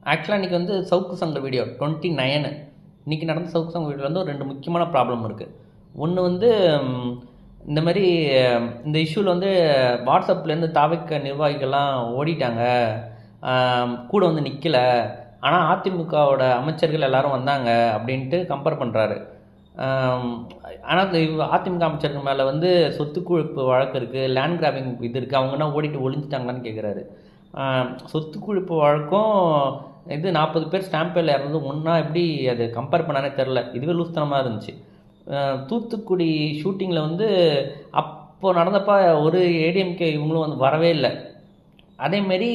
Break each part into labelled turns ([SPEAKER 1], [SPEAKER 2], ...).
[SPEAKER 1] ஆக்சுவலாக இன்றைக்கி வந்து சவுக்கு சங்கர் வீடியோ 29 இன்றைக்கி நடந்த சவுக்கு சங்கர் வீடியோவில் வந்து ஒரு 2 முக்கியமான ப்ராப்ளம் இருக்குது. ஒன்று வந்து இந்த மாதிரி இந்த இஷ்யூவில் வந்து வாட்ஸ்அப்லேருந்து தாவக்க நிர்வாகிகள்லாம் ஓடிட்டாங்க, கூட வந்து நிற்கலை, ஆனால் அதிமுகவோட அமைச்சர்கள் எல்லோரும் வந்தாங்க அப்படின்ட்டு கம்பேர் பண்ணுறாரு. ஆனால் அதிமுக அமைச்சர்கள் மேலே வந்து சொத்து குவிப்பு வழக்கு இருக்குது, லேண்ட் கிராபிங் இது இருக்குது, அவங்கன்னா ஓடிட்டு ஒளிஞ்சிட்டாங்களான்னு கேட்குறாரு. சொத்து குவிப்பு வழக்கம் இது 40 பேர் ஸ்டாம்பில் இறந்து ஒன்றா எப்படி அது கம்பேர் பண்ணானே தெரில. இதுவே லூஸ்தனமாக இருந்துச்சு. தூத்துக்குடி ஷூட்டிங்கில் வந்து அப்போது நடந்தப்போ ஒரு ஏடிஎம்கே இவங்களும் வந்து வரவே இல்லை. அதேமாரி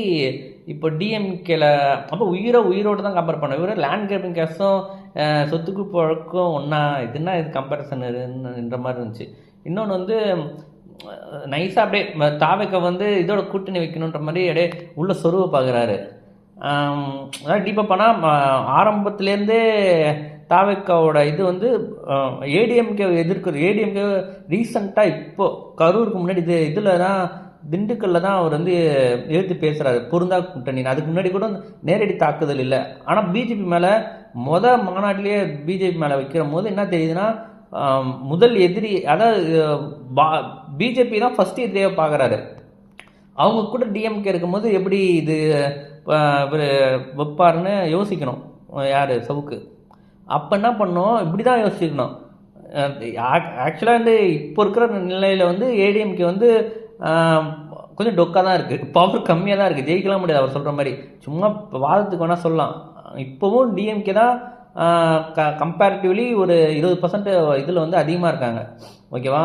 [SPEAKER 1] இப்போ டிஎம்கேல அப்போ உயிரோடு தான் கம்பேர் பண்ண. இவர் லேண்ட் கிராபிங் கேஸும் சொத்துக்கு வழக்கம் ஒன்றா, இதுனா இது கம்பேரிசன்ன்ற மாதிரி இருந்துச்சு. இன்னொன்று வந்து நைஸாக அப்படியே தாவக்க வந்து இதோட கூட்டணி வைக்கணுன்ற மாதிரி அப்படியே உள்ள சொருவை பார்க்குறாரு. அதாவது டீப்பாக பண்ணால் ஆரம்பத்துலேருந்தே தாவக்காவோட இது வந்து ஏடிஎம்கே எதிர்க்கிறது. ஏடிஎம்கே ரீசண்டாக இப்போது கரூருக்கு முன்னாடி இதில் தான் திண்டுக்கல்லில் தான் அவர் வந்து எழுத்து பேசுகிறாரு பொருந்தா கூட்டணி. அதுக்கு முன்னாடி கூட நேரடி தாக்குதல் இல்லை. ஆனால் பிஜேபி மேலே மாநாட்டிலேயே பிஜேபி மேலே வைக்கிற போது என்ன தெரியுதுன்னா, முதல் எதிரி அதாவது பிஜேபி தான் ஃபஸ்ட்டு எதிரியாக பார்க்குறாரு. அவங்க கூட டிஎம்கே இருக்கும்போது எப்படி இது வைப்பாருன்னு யோசிக்கணும் யார் சவுக்கு. அப்போ என்ன பண்ணோம், இப்படி தான் யோசிக்கணும். ஆக்சுவலாக வந்து இப்போ இருக்கிற நிலையில் வந்து ஏடிஎம்கே வந்து கொஞ்சம் டொக்காக தான் இருக்குது, பவர் கம்மியாக தான் இருக்குது, ஜெயிக்கலாம் முடியாது. அவர் சொல்கிற மாதிரி சும்மா வாதத்துக்கு வேணால் சொல்லலாம். இப்போவும் டிஎம்கே தான் கம்பேரிட்டிவ்லி ஒரு 20% இதில் வந்து அதிகமாக இருக்காங்க, ஓகேவா.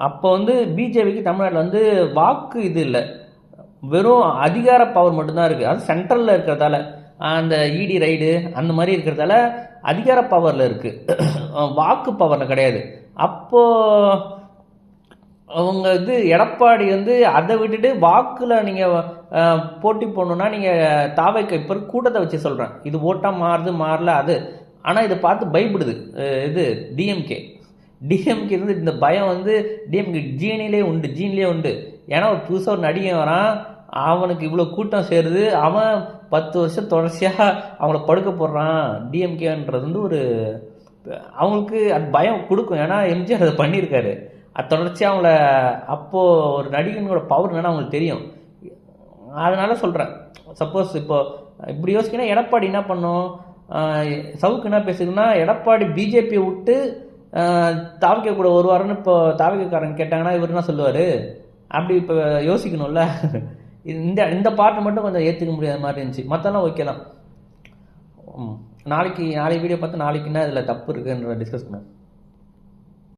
[SPEAKER 1] அப்போ வந்து பிஜேபிக்கு தமிழ்நாட்டில் வந்து வாக்கு இது இல்லை, வெறும் அதிகார பவர் மட்டும்தான் இருக்குது. அது சென்ட்ரலில் இருக்கிறதால அந்த இடி ரைடு அந்த மாதிரி இருக்கிறதால அதிகார பவரில் இருக்குது, வாக்கு பவரில் கிடையாது. அப்போது அவங்க இது எடப்பாடி வந்து அதை விட்டுட்டு வாக்கில் நீங்கள் போட்டி போடணுன்னா நீங்கள் தாவைக்க இப்போ கூட்டத்தை வச்சு சொல்கிறேன், இது ஓட்டாக மாறல அது. ஆனால் இதை பார்த்து பயப்படுது இது டிஎம்கே இருந்து இந்த பயம் வந்து டிஎம்கே ஜீன்லேயே உண்டு. ஏன்னா ஒரு புதுசாக ஒரு நடிகை வரான், அவனுக்கு இவ்வளோ கூட்டம் சேருது, அவன் 10 வருஷம் தொடர்ச்சியாக அவங்கள படுக்க போடுறான். டிஎம்கேன்றது வந்து ஒரு அவங்களுக்கு அது பயம் கொடுக்கும். ஏன்னா எம்ஜிஆர் அதை பண்ணியிருக்காரு, அது தொடர்ச்சியாக அவங்கள அப்போது ஒரு நடிகனோட பவர் என்னன்னா அவங்களுக்கு தெரியும். அதனால சொல்கிறேன், சப்போஸ் இப்போ இப்படி யோசிக்கணும், எடப்பாடி என்ன பண்ணும், சவுக்கு என்ன பேசுதுன்னா, எடப்பாடி பிஜேபியை விட்டு தாவிக்க கூட வருவாருன்னு இப்போ தாவிக்காரங்க கேட்டாங்கன்னா இவர் என்ன சொல்லுவார், அப்படி இப்போ யோசிக்கணும்ல. இந்த பாட்டை மட்டும் கொஞ்சம் ஏற்றுக்க முடியாத மாதிரி இருந்துச்சு, மற்றெல்லாம் ஓகே தான். நாளைக்கு வீடியோ பார்த்து நாளைக்கு என்ன இதில் தப்பு இருக்குன்ற டிஸ்கஸ் பண்ணுவோம்.